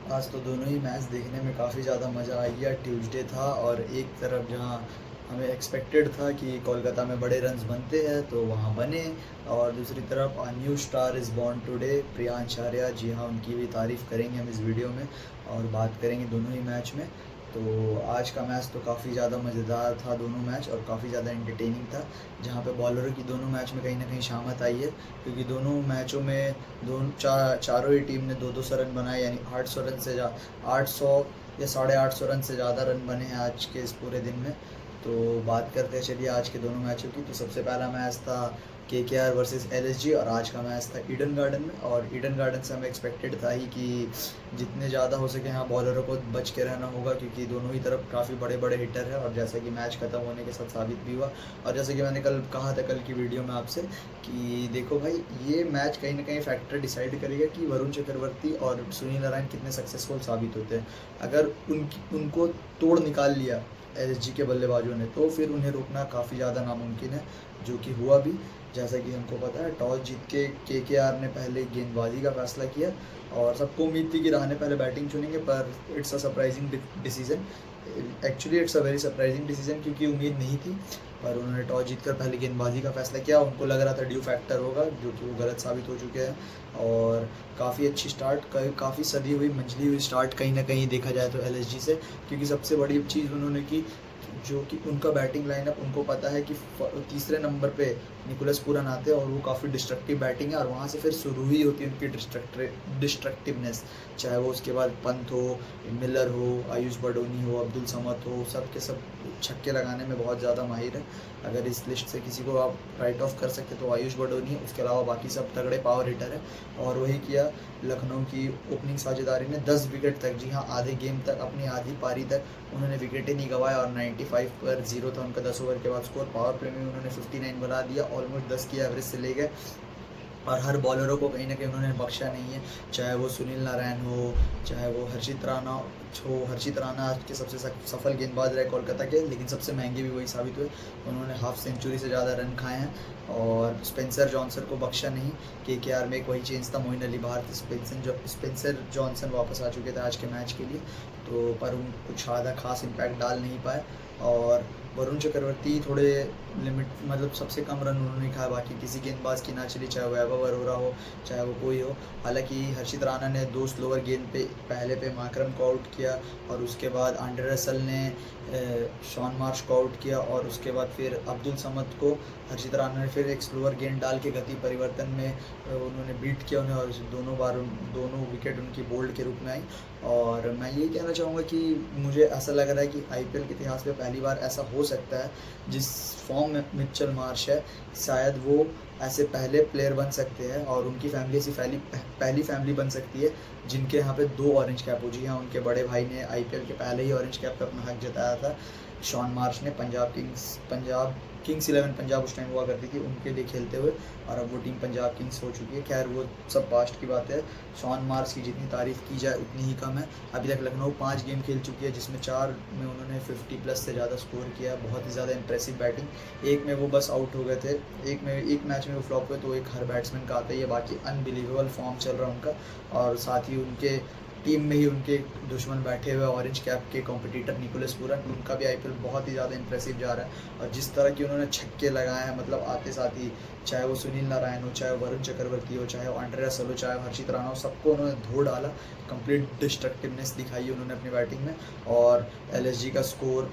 आज तो दोनों ही मैच देखने में काफ़ी ज़्यादा मज़ा आई है। ट्यूसडे था और एक तरफ जहाँ हमें एक्सपेक्टेड था कि कोलकाता में बड़े रन्स बनते हैं तो वहाँ बने, और दूसरी तरफ a new star is born today, Priyansh Arya. जी हाँ, उनकी भी तारीफ़ करेंगे हम इस वीडियो में और बात करेंगे दोनों ही मैच में। तो आज का मैच तो काफ़ी ज़्यादा मज़ेदार था दोनों मैच, और काफ़ी ज़्यादा एंटरटेनिंग था, जहाँ पे बॉलरों की दोनों मैच में कहीं ना कहीं शामत आई है, क्योंकि दोनों मैचों में चारों ही टीम ने 200 रन बनाए, यानी 800 रन से 800 या 850 रन से ज़्यादा रन बने हैं आज के इस पूरे दिन में। तो बात करते हैं चलिए आज के दोनों मैचों की। तो सबसे पहला मैच था केकेआर वर्सेस एलएसजी, और आज का मैच था ईडन गार्डन में। और ईडन गार्डन से हमें एक्सपेक्टेड था ही कि जितने ज़्यादा हो सके यहाँ बॉलरों को बच के रहना होगा, क्योंकि दोनों ही तरफ काफ़ी बड़े बड़े हिटर हैं, और जैसा कि मैच खत्म होने के साथ साबित भी हुआ। और जैसे कि मैंने कल कहा था, कल की वीडियो में आपसे, कि देखो भाई, ये मैच कहीं ना कहीं फैक्टर डिसाइड करेगा कि वरुण चक्रवर्ती और सुनील नारायण कितने सक्सेसफुल साबित होते हैं। अगर उनको तोड़ निकाल लिया एलएसजी के बल्लेबाजों ने, तो फिर उन्हें रोकना काफ़ी ज़्यादा नामुमकिन है, जो कि हुआ भी। जैसा कि हमको पता है, टॉस जीत के केकेआर ने पहले गेंदबाजी का फैसला किया, और सबको उम्मीद थी कि रहाणे पहले बैटिंग चुनेंगे, पर it's a surprising decision. Actually it's a very surprising decision, क्योंकि उम्मीद नहीं थी। पर उन्होंने टॉस जीतकर पहले गेंदबाजी का फैसला किया। उनको लग रहा था ड्यू फैक्टर होगा, जो कि वो गलत साबित हो चुके हैं। और काफ़ी अच्छी स्टार्ट, काफ़ी सदी हुई मंझली हुई स्टार्ट कहीं ना कहीं देखा जाए तो एलएसजी से, क्योंकि सबसे बड़ी चीज़ उन्होंने की, जो कि उनका बैटिंग लाइनअप, उनको पता है कि तीसरे नंबर पे निकोलस पूरन आते हैं, और वो काफ़ी डिस्ट्रक्टिव बैटिंग है, और वहाँ से फिर शुरू ही होती है उनकी डिस्ट्रक्टिवनेस। चाहे वो उसके बाद पंत हो, मिलर हो, आयुष बडोनी हो, अब्दुल समद हो, सब के सब छक्के लगाने में बहुत ज़्यादा माहिर है। अगर इस लिस्ट से किसी को आप राइट ऑफ कर सकते तो आयुष बडोनी है, उसके अलावा बाकी सब तगड़े पावर हिटर है। और वही किया लखनऊ की ओपनिंग साझेदारी ने, 10 विकेट तक, जी हाँ, आधे गेम तक, अपनी आधी पारी तक उन्होंने विकेटें नहीं गंवाया, और 95 पर 0 था उनका 10 ओवर के बाद स्कोर। पावर प्ले में उन्होंने 59 बना दिया, ऑलमोस्ट 10 की एवरेज से ले गए, और हर बॉलरों को कहीं ना कहीं उन्होंने बख्शा नहीं है। चाहे वो सुनील नारायण हो, चाहे वो हर्षित राणा हो। हर्षित राणा आज के सबसे सफल गेंदबाज रहे कोलकाता के, लेकिन सबसे महंगे भी वही साबित हुए। उन्होंने हाफ सेंचुरी से ज़्यादा रन खाए हैं, और स्पेंसर जॉनसन को बख्शा नहीं। केकेआर में एक वही चेंज था, मोइन अली बाहर थे, स्पेंसर जॉनसन वापस आ चुके थे आज के मैच के लिए, तो पर उन कुछ ज़्यादा खास इम्पैक्ट डाल नहीं पाए। और वरुण चक्रवर्ती थोड़े लिमिट, मतलब सबसे कम रन उन्होंने खाया, बाकी किसी गेंदबाज की ना चली, चाहे वैभव अरोरा हो, चाहे वो कोई हो। हालांकि हर्षित राणा ने 2 स्लोअर गेंद पे पहले पे माकरम को आउट किया, और उसके बाद आंड्रे रसल ने शॉन मार्श को आउट किया, और उसके बाद फिर अब्दुल समद को हर्षित राणा ने फिर एक स्लोअर गेंद डाल के गति परिवर्तन में उन्होंने बीट किया उन्हें, और दोनों विकेट उनकी बोल्ड के रूप में आई। और मैं यही कहना चाहूँगा कि मुझे ऐसा लग रहा है कि आईपीएल के इतिहास में पहली बार ऐसा हो सकता है, जिस फॉर्म में मिचेल मार्श है, शायद वो ऐसे पहले प्लेयर बन सकते हैं, और उनकी फैमिली ऐसी पहली फैमिली बन सकती है जिनके यहाँ पे 2 ऑरेंज कैप हो। जी हाँ, उनके बड़े भाई ने आईपीएल के पहले ही ऑरेंज कैप पे अपना हक जताया था। शॉन मार्श ने पंजाब किंग्स 11 पंजाब उस टाइम हुआ करती थी, उनके लिए खेलते हुए, और अब वो टीम पंजाब किंग्स हो चुकी है। खैर, वो सब पास्ट की बात है। शॉन मार्श की जितनी तारीफ़ की जाए उतनी ही कम है। अभी तक लखनऊ 5 गेम खेल चुकी है, जिसमें 4 में उन्होंने 50 प्लस से ज़्यादा स्कोर किया। बहुत ही ज़्यादा इंप्रेसिव बैटिंग। एक में वो बस आउट हो गए थे, एक मैच में वो फ्लॉप हुए, तो एक हर बैट्समैन का आता ही है। बाकी अनबिलीवेबल फॉर्म चल रहा है उनका, और साथ ही उनके टीम में ही उनके दुश्मन बैठे हुए ऑरेंज कैप के कॉम्पिटिटर निकोलस पूरन, उनका भी आईपीएल बहुत ही ज़्यादा इंप्रेसिव जा रहा है। और जिस तरह की उन्होंने छक्के लगाए हैं, मतलब आते साथ ही, चाहे वो सुनील नारायण हो, चाहे वरुण चक्रवर्ती हो, चाहे वो आंड्रे रसल हो, चाहे हर्षित राणा हो, सबको उन्होंने धो डाला। कंप्लीट डिस्ट्रक्टिवनेस दिखाई उन्होंने अपनी बैटिंग में। और एलएसजी का स्कोर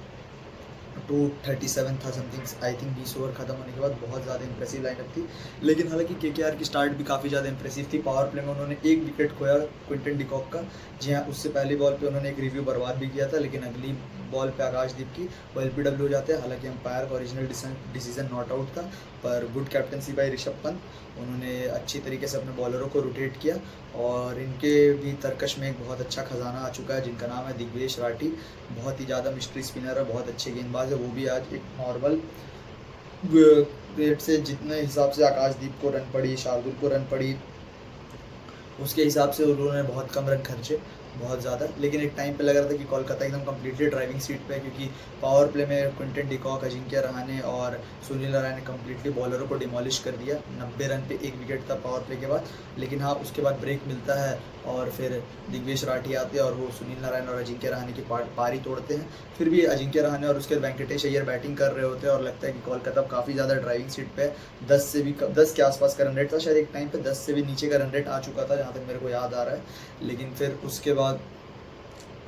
237 था समथिंग, आई थिंक 20 ओवर खत्म होने के बाद। बहुत ज़्यादा इंप्रेसिव लाइनअप थी। लेकिन हालांकि केकेआर की स्टार्ट भी काफ़ी ज़्यादा इंप्रेसिव थी। पावर प्ले में उन्होंने 1 विकेट खोया क्विंटन डिकॉक का। जी हाँ, उससे पहली बॉल पे उन्होंने एक रिव्यू बर्बाद भी किया था, लेकिन अगली बॉल पे आकाशदीप की वो एलबीडब्ल्यू हो जाते हैं। हालांकि अंपायर का ओरिजिनल डिसीजन नॉट आउट था, पर good captaincy by Rishabh Pant, उन्होंने अच्छी तरीके से अपने बॉलरों को रोटेट किया। और इनके भी तरकश में एक बहुत अच्छा खजाना आ चुका है, जिनका नाम है दिग्वेश राठी। बहुत ही ज़्यादा मिस्ट्री स्पिनर है, बहुत अच्छे गेंदबाज है। वो भी आज एक नॉर्मल रेट से, जितने हिसाब से आकाशदीप को रन पड़ी, शार्दुल को रन पड़ी, उसके हिसाब से उन्होंने बहुत कम रन खर्चे, बहुत ज़्यादा। लेकिन एक टाइम पे लग रहा था कि कोलकाता एकदम कम्प्लीटली ड्राइविंग सीट पे है, क्योंकि पावर प्ले में क्विंटन डिकॉक, अजिंक्य रहाणे और सुनील नारायण ने कम्प्लीटली बॉलरों को डिमोलिश कर दिया। 90 रन पे 1 विकेट था पावर प्ले के बाद। लेकिन हाँ, उसके बाद ब्रेक मिलता है और फिर दिग्वेश राठी आते हैं और वो सुनील नारायण और अजिंक्य रहाणे की पारी तोड़ते हैं। फिर भी अजिंक्य रहाणे और उसके वेंकटेश अय्यर बैटिंग कर रहे होते हैं और लगता है कि कोलकाता काफ़ी ज़्यादा ड्राइविंग सीट पे 10 के आसपास का रन रेट था। शायद एक टाइम पे 10 से भी नीचे का रन रेट आ चुका था, जहाँ तक मेरे को याद आ रहा है। लेकिन फिर उसके बाद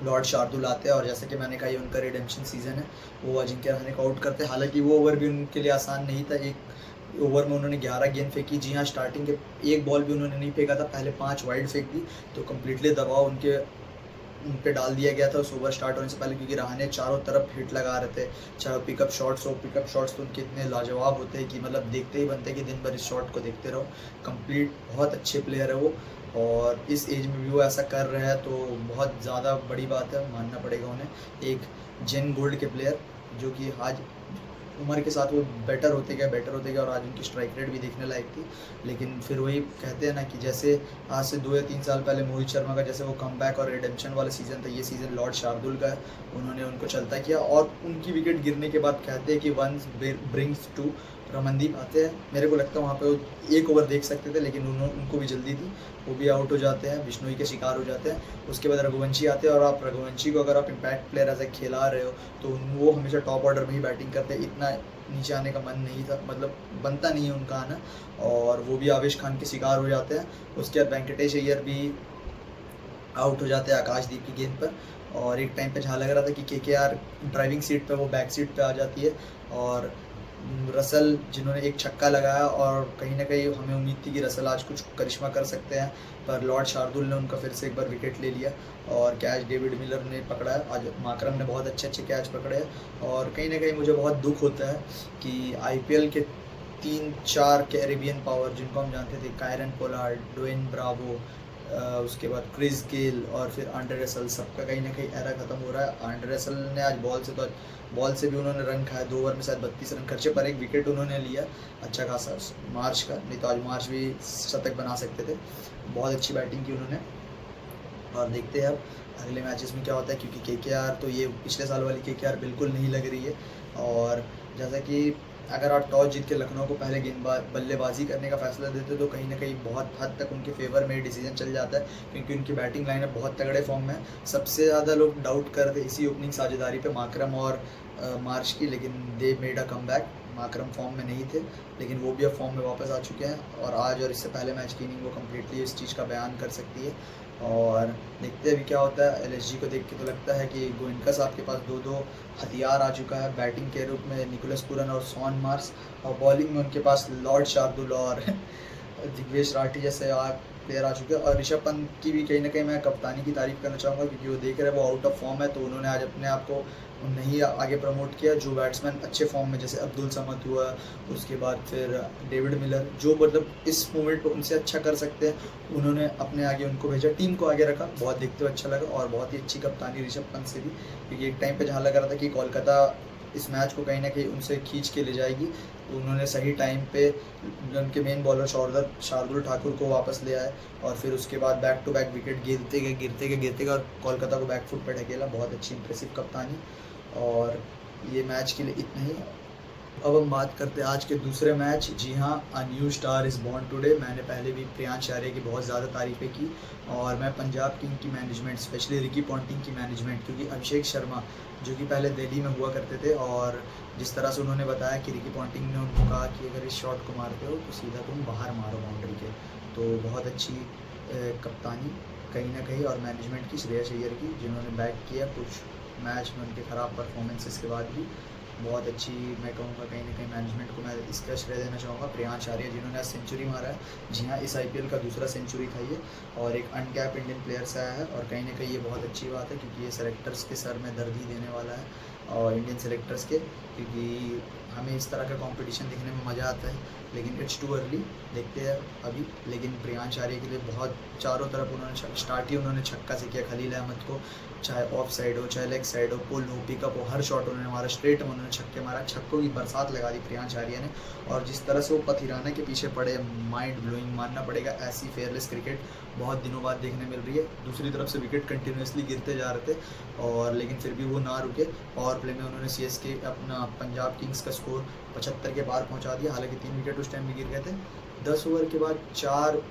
लॉर्ड शार्दुल आते हैं और जैसे कि मैंने कहा, ये उनका रिडेम्पशन सीज़न है। वो अजिंक्य रहाणे को आउट करते हैं। हालांकि वो ओवर भी उनके लिए आसान नहीं था। एक ओवर में उन्होंने 11 गेंद फेंकी। जी हाँ, स्टार्टिंग के एक बॉल भी उन्होंने नहीं फेंका था, पहले 5 वाइड फेंक दी। तो कम्प्लीटली दबाव उन पे डाल दिया गया था उस ओवर स्टार्ट होने से पहले, क्योंकि रहाणे चारों तरफ हिट लगा रहे थे। चाहे पिकअप शॉट्स हो, पिकअप शॉट्स तो उनके इतने लाजवाब होते हैं कि मतलब देखते ही बनते हैं कि दिन भर इस शॉट को देखते रहो। कंप्लीट बहुत अच्छे प्लेयर है वो, और इस एज में भी वो ऐसा कर रहे हैं तो बहुत ज़्यादा बड़ी बात है, मानना पड़ेगा उन्हें। एक जेन गोल्ड के प्लेयर जो कि आज उम्र के साथ वो बेटर होते गए और आज उनकी स्ट्राइक रेट भी देखने लायक थी। लेकिन फिर वही कहते हैं ना कि जैसे आज से 2 या 3 साल पहले मोहित शर्मा का जैसे वो कमबैक और रिडेम्पशन वाला सीज़न था, ये सीज़न लॉर्ड शार्दुल का है। उन्होंने उनको चलता किया और उनकी विकेट गिरने के बाद कहते हैं कि वंस ब्रिंग्स टू। रमनदीप आते हैं, मेरे को लगता है वहाँ पे 1 ओवर देख सकते थे, लेकिन उनको भी जल्दी थी, वो भी आउट हो जाते हैं, बिश्नोई के शिकार हो जाते हैं। उसके बाद रघुवंशी आते हैं और आप रघुवंशी को अगर आप इम्पैक्ट प्लेयर ऐसे खिला रहे हो तो वो हमेशा टॉप ऑर्डर में ही बैटिंग करते हैं। इतना नीचे आने का मन नहीं था, मतलब बनता नहीं है उनका आना, और वो भी आवेश खान के शिकार हो जाते हैं। उसके बाद वेंकटेश अय्यर भी आउट हो जाते हैं आकाशदीप की गेंद पर। और एक टाइम पे जहाँ लग रहा था कि केकेआर ड्राइविंग सीट पे, वो बैक सीट पे आ जाती है। और रसल जिन्होंने एक छक्का लगाया, और कहीं ना कहीं हमें उम्मीद थी कि रसल आज कुछ करिश्मा कर सकते हैं, पर लॉर्ड शार्दुल ने उनका फिर से एक बार विकेट ले लिया और कैच डेविड मिलर ने पकड़ा है। आज माकरम ने बहुत अच्छे कैच पकड़े हैं। और कहीं ना कहीं मुझे बहुत दुख होता है कि आईपीएल के 3-4 कैरेबियन पावर जिनको हम जानते थे, कायरन पोलार्ड, ड्वेन ब्रावो, उसके बाद क्रिस गेल और फिर आंड्रे रसल, सबका कहीं ना कहीं एरा खत्म हो रहा है। आंड्रे रसल ने आज बॉल से भी उन्होंने रन खाया। 2 ओवर में शायद 32 रन खर्चे, पर एक विकेट उन्होंने लिया अच्छा खासा मार्च का, नहीं तो आज मार्च भी शतक बना सकते थे। बहुत अच्छी बैटिंग की उन्होंने, और देखते हैं अब अगले मैचेस में क्या होता है, क्योंकि केकेआर तो ये पिछले साल वाली केकेआर बिल्कुल नहीं लग रही है। और जैसा कि अगर आप टॉस जीत के लखनऊ को पहले बल्लेबाजी करने का फैसला देते तो कहीं ना कहीं बहुत हद तक उनके फेवर में डिसीजन चल जाता है, क्योंकि उनकी बैटिंग लाइनअप बहुत तगड़े फॉर्म में है। सबसे ज़्यादा लोग डाउट करते इसी ओपनिंग साझेदारी पे माकरम और मार्च की, लेकिन they made a comeback. माकरम form में नहीं थे, लेकिन वो भी अब फॉर्म में वापस आ चुके हैं, और आज और इससे पहले मैच की इनिंग वो कम्प्लीटली इस चीज़ का बयान कर सकती है। और देखते हैं अभी क्या होता है। एलएसजी को देख के तो लगता है कि गोइंका साहब के पास 2-2 हथियार आ चुका है बैटिंग के रूप में, निकोलस पूरन और शॉन मार्श, और बॉलिंग में उनके पास लॉर्ड शार्दुल और दिग्वेश राठी जैसे प्लेयर आ चुके हैं। और ऋषभ पंत की भी कहीं ना कहीं मैं कप्तानी की तारीफ करना चाहूँगा, क्योंकि वो देख रहे हैं वो आउट ऑफ फॉर्म है, तो उन्होंने आज अपने आप को नहीं आगे प्रमोट किया। जो बैट्समैन अच्छे फॉर्म में, जैसे अब्दुल समद हुआ, उसके बाद फिर डेविड मिलर, जो मतलब इस मोमेंट पर उनसे अच्छा कर सकते हैं, उन्होंने अपने आगे उनको भेजा, टीम को आगे रखा। बहुत देखते हुए अच्छा लगा, और बहुत ही अच्छी कप्तानी ऋषभ पंत से भी, क्योंकि एक टाइम पे जहाँ लग रहा था कि कोलकाता इस मैच को कहीं ना कहीं उनसे खींच के ले जाएगी, तो उन्होंने सही टाइम पे उनके मेन बॉलर शार्दुल ठाकुर को वापस ले आए, और फिर उसके बाद बैक टू बैक विकेट गिरते गए और कोलकाता को बैक फुट पर ढकेला। बहुत अच्छी इंप्रेसिव कप्तानी, और ये मैच के लिए इतना ही। अब हम बात करते हैं आज के दूसरे मैच। जी हाँ, अ new star is born today. मैंने पहले भी प्रियांश आर्य की बहुत ज़्यादा तारीफ़ें की, और मैं पंजाब किंग की मैनेजमेंट, स्पेशली रिकी पॉन्टिंग की मैनेजमेंट, क्योंकि अभिषेक शर्मा जो कि पहले दिल्ली में हुआ करते थे, और जिस तरह से उन्होंने बताया कि रिकी पॉन्टिंग ने उनको कहा कि अगर इस शॉट को मारते हो तो सीधा तुम बाहर मारो बाउंड्री के, तो बहुत अच्छी कप्तानी कहीं ना कहीं, और मैनेजमेंट की श्रेयस अय्यर की, जिन्होंने बैक किया कुछ मैच में उनके ख़राब परफॉर्मेंसेस के बाद भी। बहुत अच्छी, मैं कहूँगा कहीं ना कहीं मैनेजमेंट को मैं इसका श्रेय देना चाहूँगा। प्रियांश आर्य जिन्होंने आज सेंचुरी मारा है। जी हाँ, इस आईपीएल का दूसरा सेंचुरी था ये, और एक अनकैप इंडियन प्लेयर से आया है, और कहीं ना कहीं ये बहुत अच्छी बात है, क्योंकि ये सेलेक्टर्स के सर में दर्द ही देने वाला है, और इंडियन सेलेक्टर्स के, क्योंकि हमें इस तरह का कंपटीशन देखने में मज़ा आता है, लेकिन इट्स टू अर्ली, देखते हैं अभी। लेकिन प्रियांश आर्य के लिए बहुत चारों तरफ उन्होंने स्टार्ट ही उन्होंने छक्का से किया खलील अहमद को, चाहे ऑफ साइड हो, चाहे लेग साइड हो, पुल हो, पिकअप हो, हर शॉट उन्होंने मारा, स्ट्रेट में उन्होंने छक्के मारा, छक्कों की बरसात लगा दी प्रियांश आर्य ने। और जिस तरह से वो पथिराना के पीछे पड़े, माइंड ब्लोइंग मानना पड़ेगा। ऐसी फेयरलेस क्रिकेट बहुत दिनों बाद देखने मिल रही है। दूसरी तरफ से विकेट कंटिन्यूसली गिरते जा रहे थे, और लेकिन फिर भी वो ना रुके। पावर प्ले में उन्होंने सीएसके अपना पंजाब किंग्स का स्कोर 75 के पार पहुंचा दिया। हालांकि 3 विकेट उस टाइम में गिर गए थे। 10 ओवर के बाद 4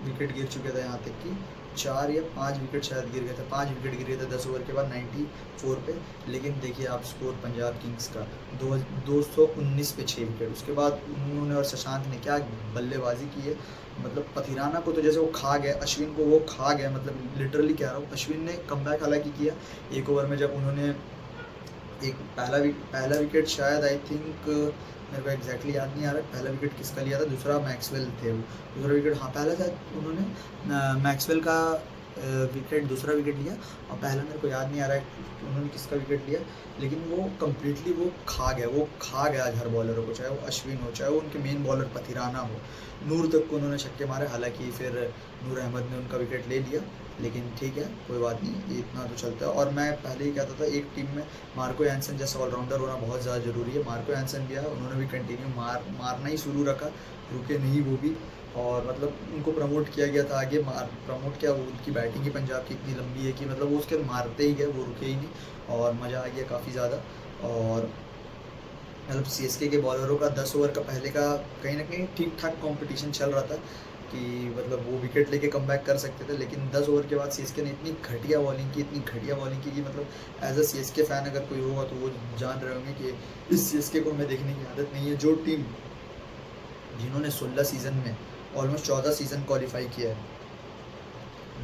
विकेट गिर चुके थे, यहाँ तक कि 4 या 5 विकेट शायद गिर गए थे, 5 विकेट गिर गए थे 10 ओवर के बाद 94 पे। लेकिन देखिए आप स्कोर पंजाब किंग्स का 219 पे 6 विकेट। उसके बाद उन्होंने और शशांक ने क्या बल्लेबाजी की है, मतलब पथिराना को तो जैसे वो खा गए, अश्विन को वो खा गए, मतलब लिटरली कह रहा हूँ। अश्विन ने कमबैक हालांकि किया एक ओवर में, जब उन्होंने एक पहला विकेट शायद आई थिंक मेरे को एग्जैक्टली याद नहीं आ रहा पहला विकेट किसका लिया था, दूसरा मैक्सवेल थे वो, दूसरा विकेट, हाँ पहला शायद उन्होंने मैक्सवेल का विकेट, दूसरा विकेट लिया। और पहला मेरे को याद नहीं आ रहा है उन्होंने किसका विकेट लिया, लेकिन वो कम्प्लीटली वो खा गया आज हर बॉलरों को, चाहे वो अश्विन हो, चाहे वो उनके मेन बॉलर पथिराना हो, नूर तक को उन्होंने छक्के मारे। हालांकि फिर नूर अहमद ने उनका विकेट ले लिया, लेकिन ठीक है कोई बात नहीं, ये इतना तो चलता है। और मैं पहले ही कहता था एक टीम में मार्को यानसन जैसा ऑलराउंडर होना बहुत ज़्यादा ज़रूरी है। मार्को यानसन भी आया, उन्होंने भी कंटिन्यू मारना ही शुरू रखा, रुके नहीं वो भी। और मतलब उनको प्रमोट किया गया था आगे, प्रमोट किया, वो उनकी बैटिंग ही पंजाब की इतनी लंबी है कि मतलब वो उसके मारते ही गए, वो रुके ही नहीं, और मज़ा आ गया काफ़ी ज़्यादा। और मतलब सीएसके के बॉलरों का 10 ओवर का पहले का कहीं ना कहीं ठीक ठाक कंपटीशन चल रहा था कि मतलब वो विकेट लेके कमबैक कर सकते थे। लेकिन 10 ओवर के बाद सीएसके ने इतनी घटिया बॉलिंग की कि मतलब एज अ सीएसके फ़ैन अगर कोई होगा तो वो जान रहे होंगे कि इस सीएसके को हमें देखने की आदत नहीं है। जो टीम जिन्होंने 16 सीज़न में ऑलमोस्ट 14 सीज़न क्वालिफाई किया है,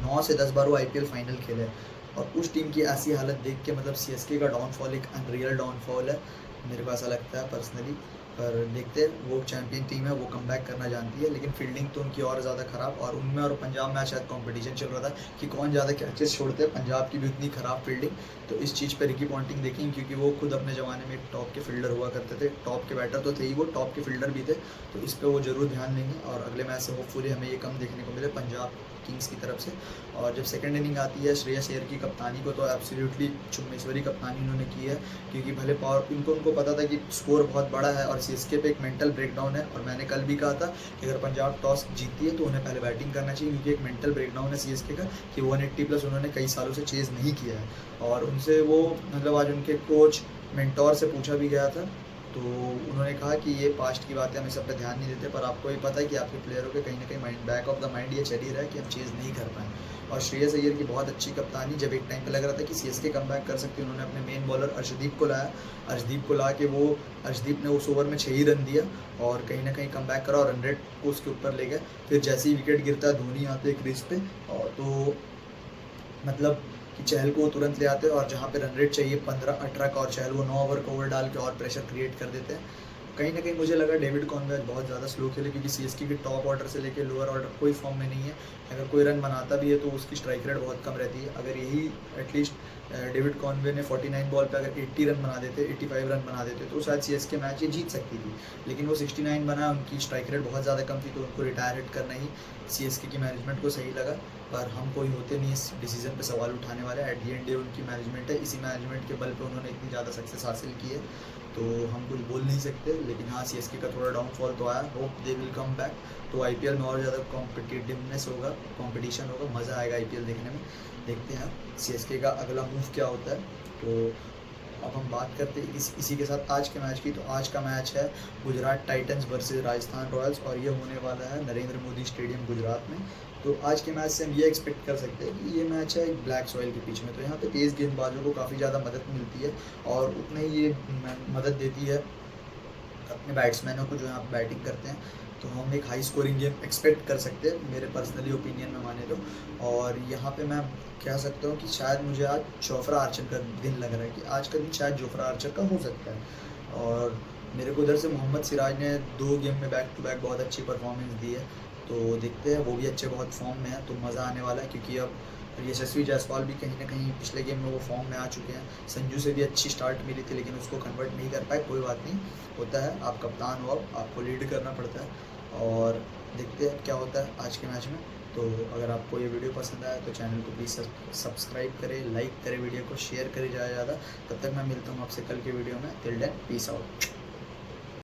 9 से 10 बार वो आईपीएल फाइनल खेले हैं, और उस टीम की ऐसी हालत देख के मतलब सीएसके का डाउनफॉल एक अनरियल डाउनफॉल है, मेरे को ऐसा लगता है पर्सनली। पर देखते हैं, वो चैंपियन टीम है, वो कमबैक करना जानती है, लेकिन फील्डिंग तो उनकी और ज़्यादा ख़राब। और उनमें और पंजाब में शायद कंपटीशन चल रहा था कि कौन ज़्यादा कैचेस छोड़ते हैं, पंजाब की भी उतनी ख़राब फील्डिंग। तो इस चीज़ पे रिकी पॉन्टिंग देखेंगे, क्योंकि वो खुद अपने ज़माने में एक टॉप के फील्डर हुआ करते थे, टॉप के बैटर तो थे ही, वो टॉप के फील्डर भी थे। तो इस पर वो ज़रूर ध्यान देंगे, और अगले मैच से होपफुली हमें ये कम देखने को मिले पंजाब किंग्स की तरफ से। और जब सेकंड इनिंग आती है, श्रेयस अय्यर की कप्तानी को तो एब्सोल्युटली चुम्बेश्वरी कप्तानी उन्होंने की है, क्योंकि भले पावर उनको पता था कि स्कोर बहुत बड़ा है और सीएसके पे एक मेंटल ब्रेकडाउन है। और मैंने कल भी कहा था कि अगर पंजाब टॉस जीतती है तो उन्हें पहले बैटिंग करना चाहिए, क्योंकि एक मेंटल ब्रेकडाउन है सीएसके का कि 180+ उन्होंने कई सालों से चेज़ नहीं किया है। और उनसे वो मतलब आज उनके कोच मेंटोर से पूछा भी गया था, तो उन्होंने कहा कि ये पास्ट की बातें हम इस सब पे ध्यान नहीं देते, पर आपको ये पता है कि आपके प्लेयरों के कहीं ना कहीं mind back of the mind ये चल ही रहा है कि हम चेज़ नहीं कर पाएँ। और श्रेयस अय्यर की बहुत अच्छी कप्तानी, जब एक टाइम पे लग रहा था कि सीएसके कमबैक कर सकती है, उन्होंने अपने मेन बॉलर अर्शदीप को लाया, अर्शदीप को ला के वो अर्शदीप ने उस ओवर में 6 ही रन दिया और कहीं ना कहीं कमबैक करा और 100 को उसके ऊपर ले गए। फिर जैसे ही विकेट गिरता है, धोनी आते क्रीज पे, और तो मतलब कि चहल को तुरंत ले आते हैं, और जहाँ पे रन रेट चाहिए 15-18 का, और चहल वो 9 ओवर का ओवर डाल के और प्रेशर क्रिएट कर देते हैं। कहीं ना कहीं मुझे लगा डेविड कॉनवे आज बहुत ज़्यादा स्लो खेले, क्योंकि सीएसके के टॉप ऑर्डर से लेकर लोअर ऑर्डर कोई फॉर्म में नहीं है। अगर कोई रन बनाता भी है तो उसकी स्ट्राइक रेट बहुत कम रहती है। अगर यही एटलीस्ट डेविड कॉनवे ने 49 बॉल पे अगर 80 रन बना देते, 85 रन बना देते, तो शायद सीएसके मैच ये जीत सकती थी। लेकिन वो 69 बना, उनकी स्ट्राइक रेट बहुत ज़्यादा कम थी, तो उनको रिटायर हिट करना ही सीएसके की मैनेजमेंट को सही लगा। पर हम कोई होते नहीं इस डिसीजन पे सवाल उठाने वाले। एट दी एंड डे उनकी मैनेजमेंट है, इसी मैनेजमेंट के बल पे उन्होंने इतनी ज़्यादा सक्सेस हासिल की है, तो हम कुछ बोल नहीं सकते। लेकिन हाँ, सीएसके का थोड़ा डाउनफॉल तो आया, hope they will come back. तो आईपीएल में और ज़्यादा कॉम्पिटिटिवनेस होगा, कंपटीशन होगा, मज़ा आएगा आईपीएल देखने में। देखते हैं सीएसके का अगला मूव क्या होता है। तो अब हम बात करते हैं इसी के साथ आज के मैच की। तो आज का मैच है Gujarat Titans versus Rajasthan Royals, और ये होने वाला है नरेंद्र मोदी स्टेडियम गुजरात में। तो आज के मैच से हम ये एक्सपेक्ट कर सकते हैं कि ये मैच है एक ब्लैक सॉइल के पिच में, तो यहाँ पे तेज़ गेंदबाजों को काफ़ी ज़्यादा मदद मिलती है, और उतने ही ये मदद देती है अपने बैट्समैनों को जो यहाँ पर बैटिंग करते हैं। तो हम एक हाई स्कोरिंग गेम एक्सपेक्ट कर सकते हैं, मेरे पर्सनली ओपिनियन में माने तो। और यहाँ पे मैं कह सकता हूँ कि शायद मुझे आज जोफ्रा आर्चर का दिन लग रहा है, कि आज का दिन शायद जोफ्रा आर्चर का हो सकता है। और मेरे को उधर से मोहम्मद सिराज ने 2 गेम में बैक टू बैक बहुत अच्छी परफॉर्मेंस दी है, तो देखते हैं, वो भी अच्छे बहुत फॉर्म में है, तो मज़ा आने वाला है। क्योंकि अब और यशस्वी जायसवाल भी कहीं ना कहीं पिछले गेम में वो फॉर्म में आ चुके हैं। संजू से भी अच्छी स्टार्ट मिली थी लेकिन उसको कन्वर्ट नहीं कर पाए, कोई बात नहीं, होता है, आप कप्तान हो, अब आपको लीड करना पड़ता है और देखते हैं क्या होता है आज के मैच में। तो अगर आपको ये वीडियो पसंद आया तो चैनल को प्लीज़ सब्सक्राइब करें, लाइक करें, वीडियो को शेयर करें ज़्यादा से ज़्यादा। तब तक मैं मिलता हूँ आपसे कल के वीडियो में। Till then peace out.